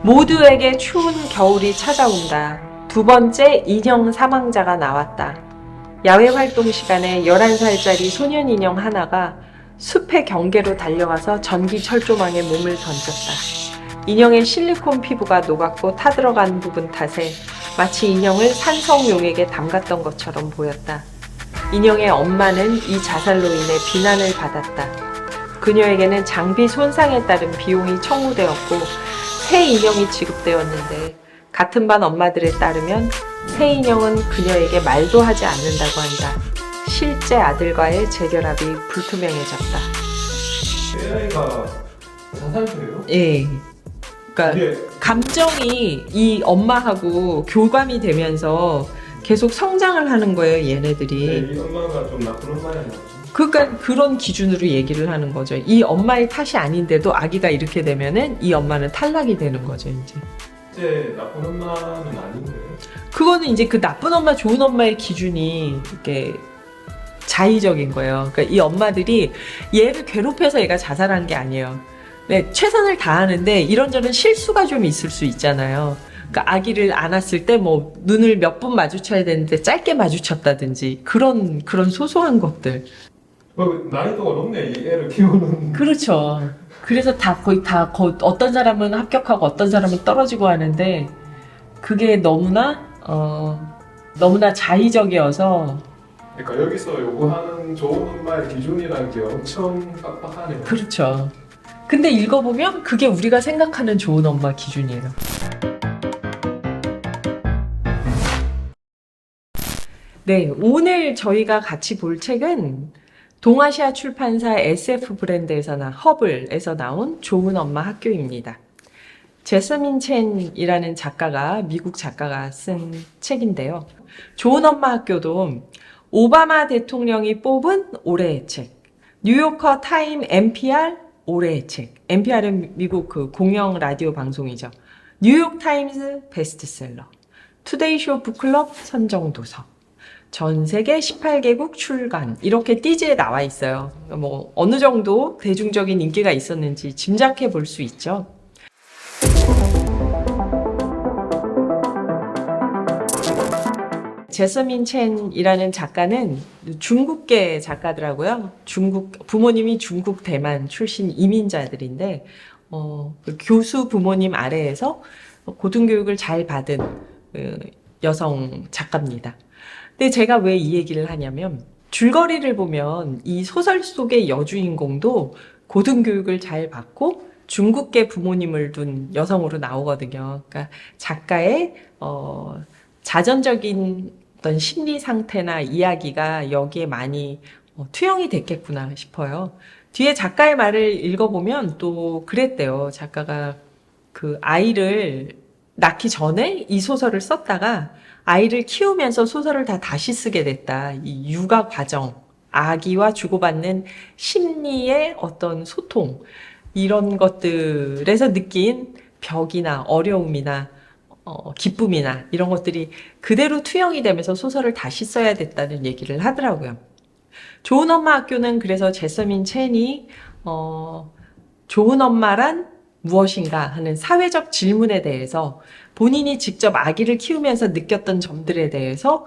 모두에게 추운 겨울이 찾아온다. 두 번째 인형 사망자가 나왔다. 야외 활동 시간에 11살짜리 소년 인형 하나가 숲의 경계로 달려가서 전기 철조망에 몸을 던졌다. 인형의 실리콘 피부가 녹았고 타들어간 부분 탓에 마치 인형을 산성용액에 담갔던 것처럼 보였다. 인형의 엄마는 이 자살로 인해 비난을 받았다. 그녀에게는 장비 손상에 따른 비용이 청구되었고 새 인형이 지급되었는데 같은 반 엄마들에 따르면 새 인형은 그녀에게 말도 하지 않는다고 한다. 실제 아들과의 재결합이 불투명해졌다. AI가 자살수예요? 예. 그러니까 이게 감정이 이 엄마하고 교감이 되면서 계속 성장을 하는 거예요, 얘네들이. 이 엄마가 좀 나쁜 엄마였나? 그러니까 그런 기준으로 얘기를 하는 거죠. 이 엄마의 탓이 아닌데도 아기가 이렇게 되면은 이 엄마는 탈락이 되는 거죠, 이제. 실제 나쁜 엄마는 아닌데. 그거는 이제 그 나쁜 엄마, 좋은 엄마의 기준이 이렇게 자의적인 거예요. 그러니까 이 엄마들이 얘를 괴롭혀서 얘가 자살한 게 아니에요. 네, 최선을 다하는데 이런저런 실수가 좀 있을 수 있잖아요. 그러니까 아기를 안았을 때 뭐 눈을 몇 분 마주쳐야 되는데 짧게 마주쳤다든지 그런 소소한 것들. 나이도가 높네, 이 애를 키우는. 그렇죠. 그래서 거의 어떤 사람은 합격하고 어떤 사람은 떨어지고 하는데 그게 너무나 자의적이어서. 그러니까 여기서 요구하는 좋은 엄마의 기준이라는 게 엄청 빡빡하네요. 그렇죠. 근데 읽어보면 그게 우리가 생각하는 좋은 엄마 기준이에요. 네, 오늘 저희가 같이 볼 책은 동아시아 출판사 SF 브랜드에서나 허블에서 나온 좋은 엄마 학교입니다. 제서민 첸이라는 작가가, 미국 작가가 쓴 책인데요. 좋은 엄마 학교도 오바마 대통령이 뽑은 올해의 책, 뉴요커 타임 NPR 올해의 책. NPR은 미국 그 공영 라디오 방송이죠. 뉴욕 타임스 베스트셀러, 투데이쇼 북클럽 선정도서, 전 세계 18개국 출간, 이렇게 띠지에 나와 있어요. 뭐 어느 정도 대중적인 인기가 있었는지 짐작해 볼 수 있죠. 제서민 첸이라는 작가는 중국계 작가더라고요. 부모님이 중국 대만 출신 이민자들인데 그 교수 부모님 아래에서 고등교육을 잘 받은 여성 작가입니다. 근데 제가 왜 이 얘기를 하냐면 줄거리를 보면 이 소설 속의 여주인공도 고등교육을 잘 받고 중국계 부모님을 둔 여성으로 나오거든요. 그러니까 작가의 자전적인 어떤 심리 상태나 이야기가 여기에 많이 투영이 됐겠구나 싶어요. 뒤에 작가의 말을 읽어보면 또 그랬대요. 작가가 그 아이를 낳기 전에 이 소설을 썼다가 아이를 키우면서 소설을 다시 쓰게 됐다. 이 육아 과정, 아기와 주고받는 심리의 어떤 소통, 이런 것들에서 느낀 벽이나 어려움이나 기쁨이나 이런 것들이 그대로 투영이 되면서 소설을 다시 써야 됐다는 얘기를 하더라고요. 좋은 엄마 학교는 그래서 제서민 첸이 좋은 엄마란 무엇인가 하는 사회적 질문에 대해서 본인이 직접 아기를 키우면서 느꼈던 점들에 대해서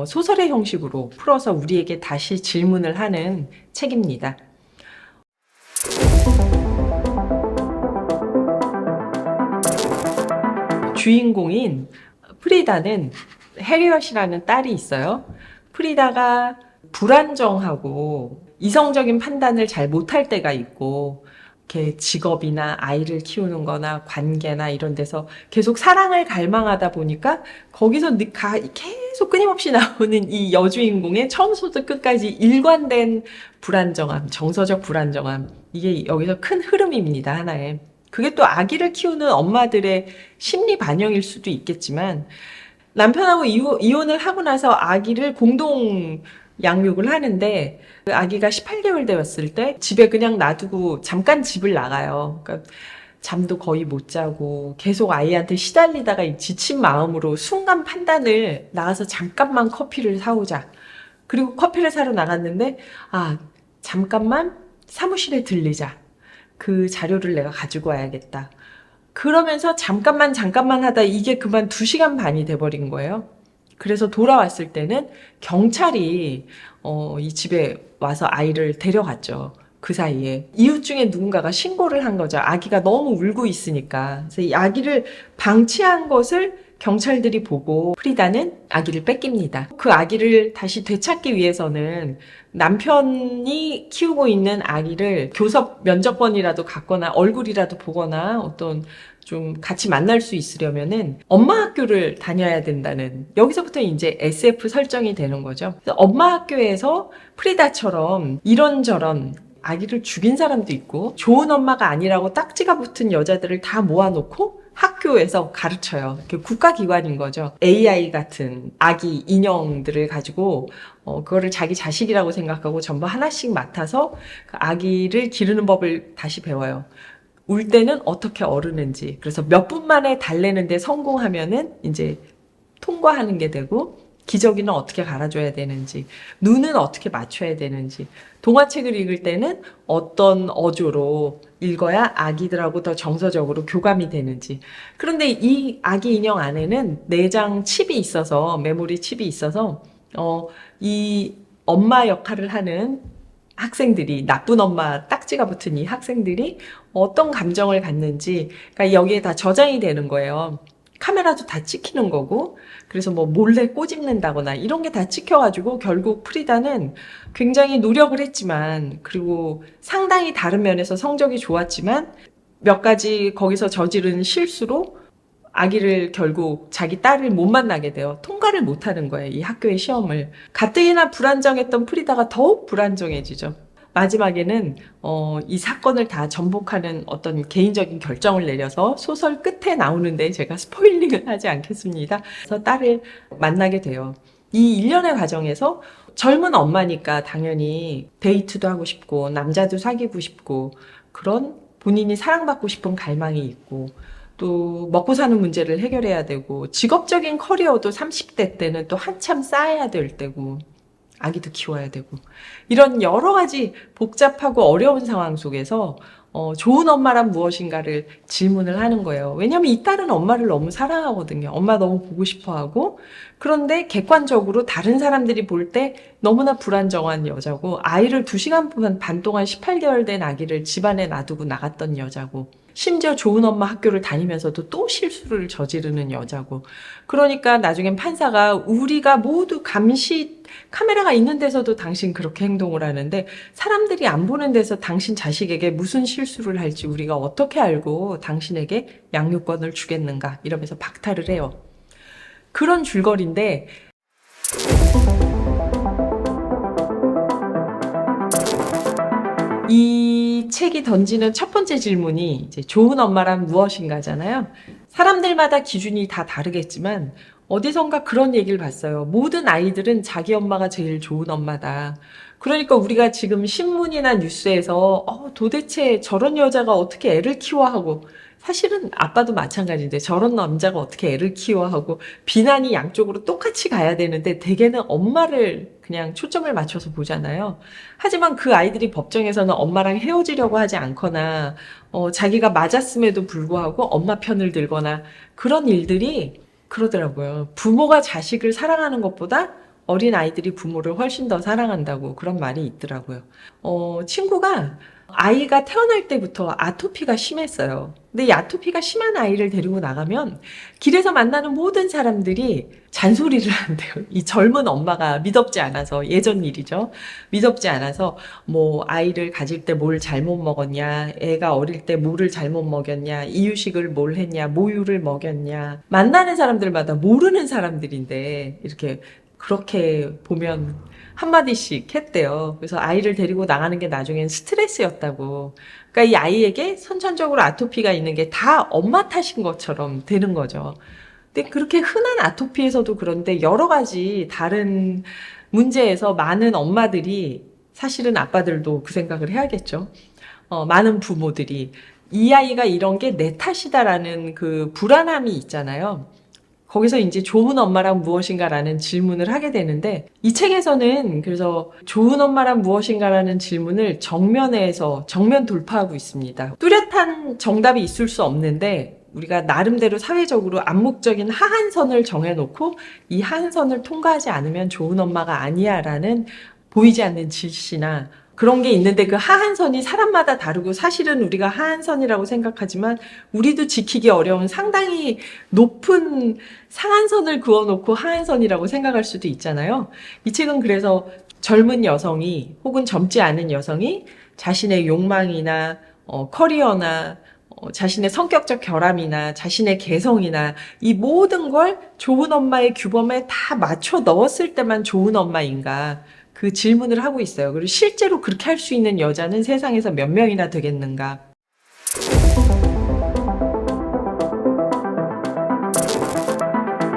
소설의 형식으로 풀어서 우리에게 다시 질문을 하는 책입니다. 주인공인 프리다는 해리엇이라는 딸이 있어요. 프리다가 불안정하고 이성적인 판단을 잘 못할 때가 있고 이렇게 직업이나 아이를 키우는 거나 관계나 이런 데서 계속 사랑을 갈망하다 보니까 거기서 계속 끊임없이 나오는 이 여주인공의 처음부터 끝까지 일관된 불안정함, 정서적 불안정함, 이게 여기서 큰 흐름입니다, 하나의. 그게 또 아기를 키우는 엄마들의 심리 반영일 수도 있겠지만 남편하고 이혼을 하고 나서 아기를 공동 양육을 하는데 그 아기가 18개월 되었을 때 집에 그냥 놔두고 잠깐 집을 나가요. 그러니까 잠도 거의 못 자고 계속 아이한테 시달리다가 지친 마음으로 순간 판단을 나가서 잠깐만 커피를 사오자. 그리고 커피를 사러 나갔는데 잠깐만 사무실에 들리자. 그 자료를 내가 가지고 와야겠다. 그러면서 잠깐만 하다 이게 그만 2시간 반이 돼버린 거예요. 그래서 돌아왔을 때는 경찰이 이 집에 와서 아이를 데려갔죠. 그 사이에 이웃 중에 누군가가 신고를 한 거죠. 아기가 너무 울고 있으니까. 그래서 이 아기를 방치한 것을 경찰들이 보고 프리다는 아기를 뺏깁니다. 그 아기를 다시 되찾기 위해서는 남편이 키우고 있는 아기를 교섭 면접권이라도 갖거나 얼굴이라도 보거나 어떤 좀 같이 만날 수 있으려면은 엄마 학교를 다녀야 된다는, 여기서부터 이제 SF 설정이 되는 거죠. 그래서 엄마 학교에서 프리다처럼 이런저런 아기를 죽인 사람도 있고 좋은 엄마가 아니라고 딱지가 붙은 여자들을 다 모아놓고 학교에서 가르쳐요. 국가기관인 거죠. AI 같은 아기 인형들을 가지고 그거를 자기 자식이라고 생각하고 전부 하나씩 맡아서 그 아기를 기르는 법을 다시 배워요. 울 때는 어떻게 어르는지. 그래서 몇 분 만에 달래는데 성공하면은 이제 통과하는 게 되고, 기저귀는 어떻게 갈아줘야 되는지, 눈은 어떻게 맞춰야 되는지, 동화책을 읽을 때는 어떤 어조로 읽어야 아기들하고 더 정서적으로 교감이 되는지. 그런데 이 아기 인형 안에는 내장 칩이 있어서, 메모리 칩이 있어서 이 엄마 역할을 하는 학생들이, 나쁜 엄마 딱지가 붙은 이 학생들이 어떤 감정을 갖는지, 그러니까 여기에 다 저장이 되는 거예요. 카메라도 다 찍히는 거고, 그래서 뭐 몰래 꼬집는다거나 이런 게 다 찍혀가지고 결국 프리다는 굉장히 노력을 했지만, 그리고 상당히 다른 면에서 성적이 좋았지만 몇 가지 거기서 저지른 실수로 아기를 결국 자기 딸을 못 만나게 돼요. 통과를 못 하는 거예요, 이 학교의 시험을. 가뜩이나 불안정했던 프리다가 더욱 불안정해지죠. 마지막에는 이 사건을 다 전복하는 어떤 개인적인 결정을 내려서 소설 끝에 나오는데 제가 스포일링을 하지 않겠습니다. 그래서 딸을 만나게 돼요. 이 일련의 과정에서 젊은 엄마니까 당연히 데이트도 하고 싶고 남자도 사귀고 싶고 그런 본인이 사랑받고 싶은 갈망이 있고, 또 먹고 사는 문제를 해결해야 되고, 직업적인 커리어도 30대 때는 또 한참 쌓아야 될 때고, 아기도 키워야 되고, 이런 여러 가지 복잡하고 어려운 상황 속에서 좋은 엄마란 무엇인가를 질문을 하는 거예요. 왜냐하면 이 딸은 엄마를 너무 사랑하거든요. 엄마 너무 보고 싶어 하고, 그런데 객관적으로 다른 사람들이 볼 때 너무나 불안정한 여자고, 아이를 2시간 반 동안 18개월 된 아기를 집안에 놔두고 나갔던 여자고, 심지어 좋은 엄마 학교를 다니면서도 또 실수를 저지르는 여자고, 그러니까 나중엔 판사가 우리가 모두 감시 카메라가 있는 데서도 당신 그렇게 행동을 하는데 사람들이 안 보는 데서 당신 자식에게 무슨 실수를 할지 우리가 어떻게 알고 당신에게 양육권을 주겠는가, 이러면서 박탈을 해요. 그런 줄거리인데, 이 책이 던지는 첫 번째 질문이 이제 좋은 엄마란 무엇인가잖아요. 사람들마다 기준이 다 다르겠지만 어디선가 그런 얘기를 봤어요. 모든 아이들은 자기 엄마가 제일 좋은 엄마다. 그러니까 우리가 지금 신문이나 뉴스에서 도대체 저런 여자가 어떻게 애를 키워 하고, 사실은 아빠도 마찬가지인데 저런 남자가 어떻게 애를 키워 하고 비난이 양쪽으로 똑같이 가야 되는데 대개는 엄마를 그냥 초점을 맞춰서 보잖아요. 하지만 그 아이들이 법정에서는 엄마랑 헤어지려고 하지 않거나 자기가 맞았음에도 불구하고 엄마 편을 들거나 그런 일들이, 그러더라고요. 부모가 자식을 사랑하는 것보다 어린 아이들이 부모를 훨씬 더 사랑한다고 그런 말이 있더라고요. 친구가 아이가 태어날 때부터 아토피가 심했어요. 근데 이 아토피가 심한 아이를 데리고 나가면 길에서 만나는 모든 사람들이 잔소리를 한대요. 이 젊은 엄마가 미덥지 않아서, 예전 일이죠. 미덥지 않아서 뭐 아이를 가질 때 뭘 잘못 먹었냐, 애가 어릴 때 뭐를 잘못 먹였냐, 이유식을 뭘 했냐, 모유를 먹였냐. 만나는 사람들마다 모르는 사람들인데 이렇게 그렇게 보면 한마디씩 했대요. 그래서 아이를 데리고 나가는 게 나중엔 스트레스였다고. 그러니까 이 아이에게 선천적으로 아토피가 있는 게 다 엄마 탓인 것처럼 되는 거죠. 근데 그렇게 흔한 아토피에서도 그런데 여러 가지 다른 문제에서 많은 엄마들이, 사실은 아빠들도 그 생각을 해야겠죠. 많은 부모들이 이 아이가 이런 게 내 탓이다라는 그 불안함이 있잖아요. 거기서 이제 좋은 엄마란 무엇인가라는 질문을 하게 되는데, 이 책에서는 그래서 좋은 엄마란 무엇인가라는 질문을 정면 돌파하고 있습니다. 뚜렷한 정답이 있을 수 없는데 우리가 나름대로 사회적으로 암묵적인 하한선을 정해놓고 이 하한선을 통과하지 않으면 좋은 엄마가 아니야라는 보이지 않는 지시나 그런 게 있는데 그 하한선이 사람마다 다르고 사실은 우리가 하한선이라고 생각하지만 우리도 지키기 어려운 상당히 높은 상한선을 그어놓고 하한선이라고 생각할 수도 있잖아요. 이 책은 그래서 젊은 여성이 혹은 젊지 않은 여성이 자신의 욕망이나 커리어나 자신의 성격적 결함이나 자신의 개성이나 이 모든 걸 좋은 엄마의 규범에 다 맞춰 넣었을 때만 좋은 엄마인가 그 질문을 하고 있어요. 그리고 실제로 그렇게 할 수 있는 여자는 세상에서 몇 명이나 되겠는가.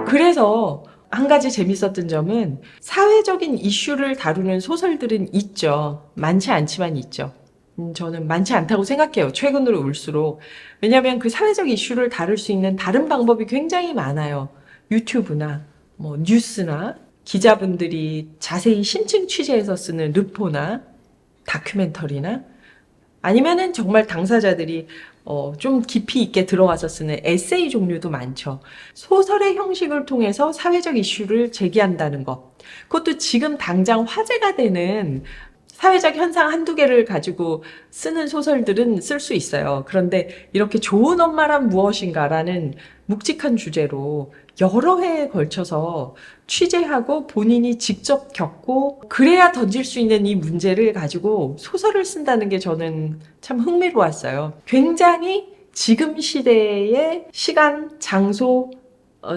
그래서 한 가지 재밌었던 점은 사회적인 이슈를 다루는 소설들은 있죠. 많지 않지만 있죠. 저는 많지 않다고 생각해요. 최근으로 올수록. 왜냐하면 그 사회적 이슈를 다룰 수 있는 다른 방법이 굉장히 많아요. 유튜브나 뭐 뉴스나 기자분들이 자세히 심층 취재해서 쓰는 르포나 다큐멘터리나 아니면은 정말 당사자들이 좀 깊이 있게 들어가서 쓰는 에세이 종류도 많죠. 소설의 형식을 통해서 사회적 이슈를 제기한다는 것. 그것도 지금 당장 화제가 되는 사회적 현상 한두 개를 가지고 쓰는 소설들은 쓸 수 있어요. 그런데 이렇게 좋은 엄마란 무엇인가라는 묵직한 주제로 여러 해에 걸쳐서 취재하고 본인이 직접 겪고 그래야 던질 수 있는 이 문제를 가지고 소설을 쓴다는 게 저는 참 흥미로웠어요. 굉장히 지금 시대의 시간, 장소,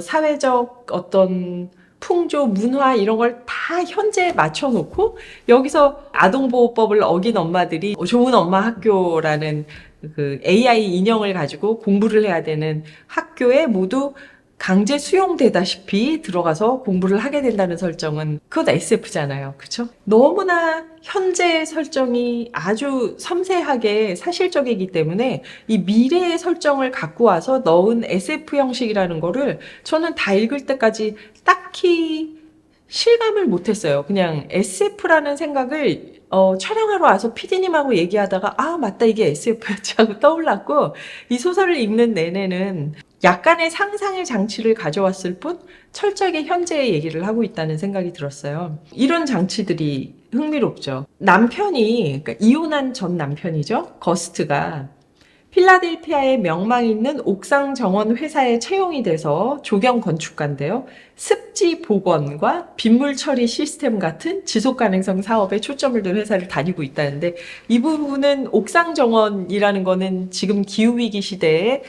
사회적 어떤 풍조, 문화 이런 걸 다 현재에 맞춰놓고 여기서 아동보호법을 어긴 엄마들이 좋은 엄마 학교라는 그 AI 인형을 가지고 공부를 해야 되는 학교에 모두 강제 수용되다시피 들어가서 공부를 하게 된다는 설정은 그것 SF잖아요. 그렇죠? 너무나 현재의 설정이 아주 섬세하게 사실적이기 때문에 이 미래의 설정을 갖고 와서 넣은 SF 형식이라는 거를 저는 다 읽을 때까지 딱히 실감을 못했어요. 그냥 SF라는 생각을 촬영하러 와서 PD님하고 얘기하다가 아 맞다 이게 SF였지 하고 떠올랐고 이 소설을 읽는 내내는 약간의 상상의 장치를 가져왔을 뿐 철저하게 현재의 얘기를 하고 있다는 생각이 들었어요. 이런 장치들이 흥미롭죠. 남편이 그러니까 이혼한 전 남편이죠. 거스트가 필라델피아에 명망 있는 옥상 정원 회사에 채용이 돼서 조경 건축가인데요. 습지 복원과 빗물 처리 시스템 같은 지속 가능성 사업에 초점을 둔 회사를 다니고 있다는데 이 부분은 옥상 정원이라는 거는 지금 기후 위기 시대에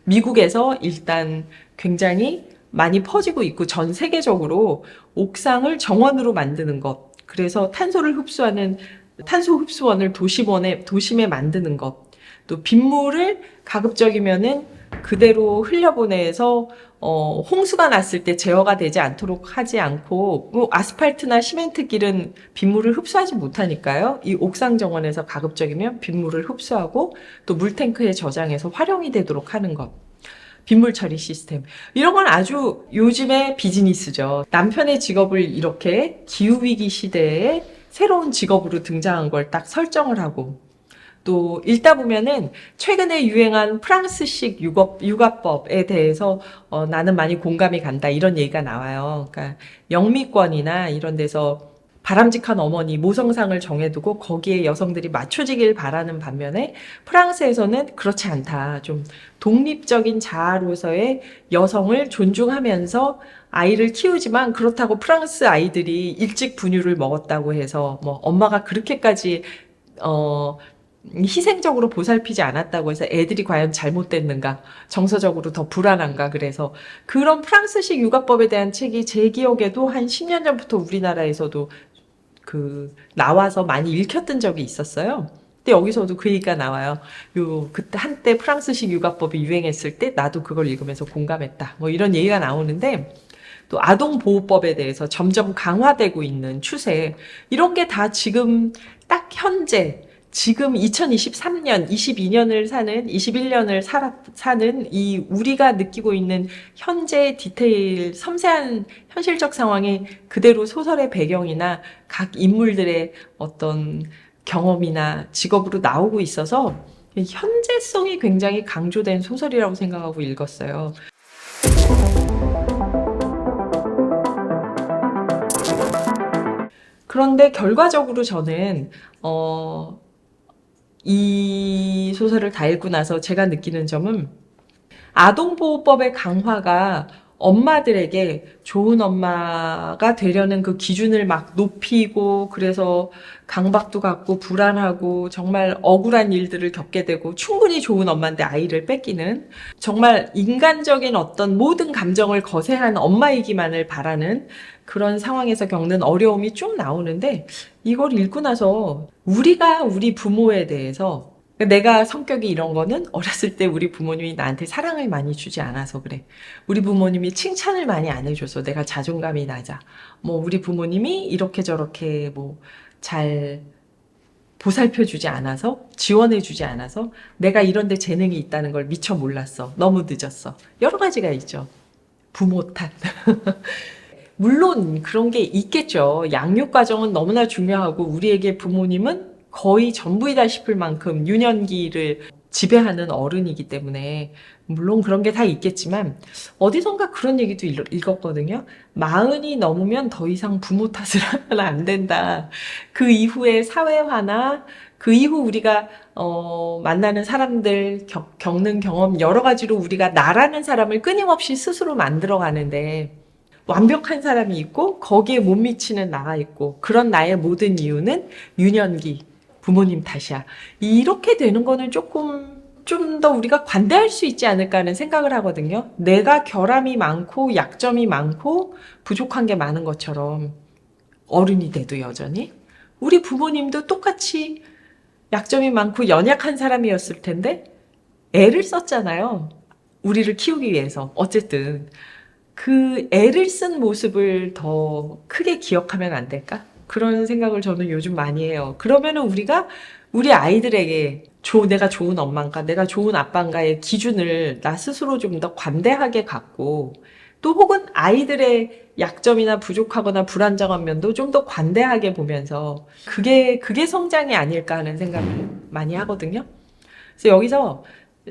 미국에서 일단 굉장히 많이 퍼지고 있고 전 세계적으로 옥상을 정원으로 만드는 것. 그래서 탄소를 흡수하는 탄소 흡수원을 도심에 만드는 것. 또 빗물을 가급적이면은 그대로 흘려보내서 홍수가 났을 때 제어가 되지 않도록 하지 않고 뭐 아스팔트나 시멘트 길은 빗물을 흡수하지 못하니까요. 이 옥상 정원에서 가급적이면 빗물을 흡수하고 또 물탱크에 저장해서 활용이 되도록 하는 것. 빗물 처리 시스템. 이런 건 아주 요즘의 비즈니스죠. 남편의 직업을 이렇게 기후위기 시대에 새로운 직업으로 등장한 걸 딱 설정을 하고 또 읽다 보면은 최근에 유행한 프랑스식 육아법에 대해서 나는 많이 공감이 간다 이런 얘기가 나와요. 그러니까 영미권이나 이런 데서 바람직한 어머니 모성상을 정해두고 거기에 여성들이 맞춰지길 바라는 반면에 프랑스에서는 그렇지 않다. 좀 독립적인 자아로서의 여성을 존중하면서 아이를 키우지만 그렇다고 프랑스 아이들이 일찍 분유를 먹었다고 해서 뭐 엄마가 그렇게까지 희생적으로 보살피지 않았다고 해서 애들이 과연 잘못됐는가, 정서적으로 더 불안한가, 그래서 그런 프랑스식 육아법에 대한 책이 제 기억에도 한 10년 전부터 우리나라에서도 나와서 많이 읽혔던 적이 있었어요. 근데 여기서도 그 얘기가 나와요. 그때 한때 프랑스식 육아법이 유행했을 때 나도 그걸 읽으면서 공감했다. 뭐 이런 얘기가 나오는데 또 아동보호법에 대해서 점점 강화되고 있는 추세, 이런 게 다 지금 딱 현재 지금 2023년, 22년을 사는, 21년을 사는 이 우리가 느끼고 있는 현재의 디테일, 섬세한 현실적 상황이 그대로 소설의 배경이나 각 인물들의 어떤 경험이나 직업으로 나오고 있어서 현재성이 굉장히 강조된 소설이라고 생각하고 읽었어요. 그런데 결과적으로 저는 이 소설을 다 읽고 나서 제가 느끼는 점은 아동보호법의 강화가 엄마들에게 좋은 엄마가 되려는 그 기준을 막 높이고 그래서 강박도 갖고 불안하고 정말 억울한 일들을 겪게 되고 충분히 좋은 엄마인데 아이를 뺏기는 정말 인간적인 어떤 모든 감정을 거세한 엄마이기만을 바라는 그런 상황에서 겪는 어려움이 쭉 나오는데 이걸 읽고 나서 우리가 우리 부모에 대해서 내가 성격이 이런 거는 어렸을 때 우리 부모님이 나한테 사랑을 많이 주지 않아서 그래. 우리 부모님이 칭찬을 많이 안 해줘서 내가 자존감이 낮아. 뭐 우리 부모님이 이렇게 저렇게 뭐 잘 보살펴주지 않아서 지원해주지 않아서 내가 이런 데 재능이 있다는 걸 미처 몰랐어. 너무 늦었어. 여러 가지가 있죠. 부모 탓. 물론 그런 게 있겠죠. 양육 과정은 너무나 중요하고 우리에게 부모님은 거의 전부이다 싶을 만큼 유년기를 지배하는 어른이기 때문에 물론 그런 게 다 있겠지만 어디선가 그런 얘기도 읽었거든요. 40이 넘으면 더 이상 부모 탓을 하면 안 된다. 그 이후에 사회화나 그 이후 우리가 만나는 사람들 겪는 경험 여러 가지로 우리가 나라는 사람을 끊임없이 스스로 만들어 가는데 완벽한 사람이 있고 거기에 못 미치는 나가 있고 그런 나의 모든 이유는 유년기 부모님 탓이야. 이렇게 되는 거는 좀 더 우리가 관대할 수 있지 않을까 하는 생각을 하거든요. 내가 결함이 많고 약점이 많고 부족한 게 많은 것처럼 어른이 돼도 여전히 우리 부모님도 똑같이 약점이 많고 연약한 사람이었을 텐데 애를 썼잖아요. 우리를 키우기 위해서. 어쨌든 그 애를 쓴 모습을 더 크게 기억하면 안 될까? 그런 생각을 저는 요즘 많이 해요. 그러면은 우리가 우리 아이들에게 내가 좋은 엄마인가, 내가 좋은 아빠인가의 기준을 나 스스로 좀 더 관대하게 갖고 또 혹은 아이들의 약점이나 부족하거나 불안정한 면도 좀 더 관대하게 보면서 그게 성장이 아닐까 하는 생각을 많이 하거든요. 그래서 여기서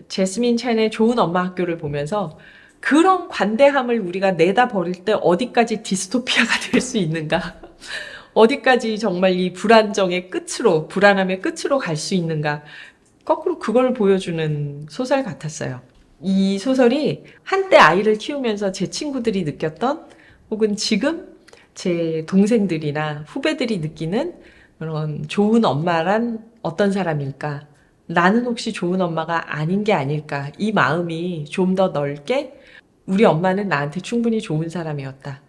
제스민 첸의 좋은 엄마 학교를 보면서 그런 관대함을 우리가 내다 버릴 때 어디까지 디스토피아가 될 수 있는가? 어디까지 정말 이 불안정의 끝으로, 불안함의 끝으로 갈 수 있는가? 거꾸로 그걸 보여주는 소설 같았어요. 이 소설이 한때 아이를 키우면서 제 친구들이 느꼈던 혹은 지금 제 동생들이나 후배들이 느끼는 그런 좋은 엄마란 어떤 사람일까? 나는 혹시 좋은 엄마가 아닌 게 아닐까? 이 마음이 좀 더 넓게 우리 엄마는 나한테 충분히 좋은 사람이었다.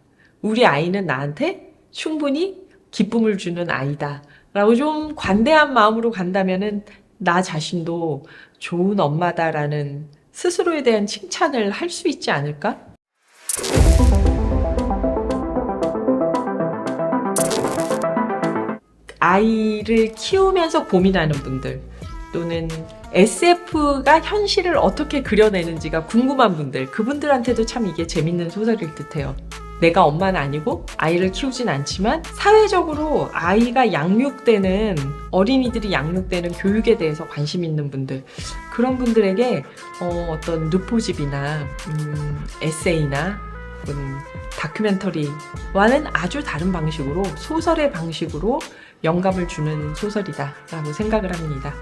우리 아이는 나한테 충분히 기쁨을 주는 아이다. 라고 좀 관대한 마음으로 간다면은 나 자신도 좋은 엄마다라는 스스로에 대한 칭찬을 할 수 있지 않을까? 아이를 키우면서 고민하는 분들 또는 SF가 현실을 어떻게 그려내는지가 궁금한 분들, 그분들한테도 참 이게 재밌는 소설일 듯해요. 내가 엄마는 아니고 아이를 키우진 않지만 사회적으로 아이가 양육되는, 어린이들이 양육되는 교육에 대해서 관심 있는 분들, 그런 분들에게 어떤 누포집이나 에세이나 다큐멘터리와는 아주 다른 방식으로, 소설의 방식으로 영감을 주는 소설이다 라고 생각을 합니다.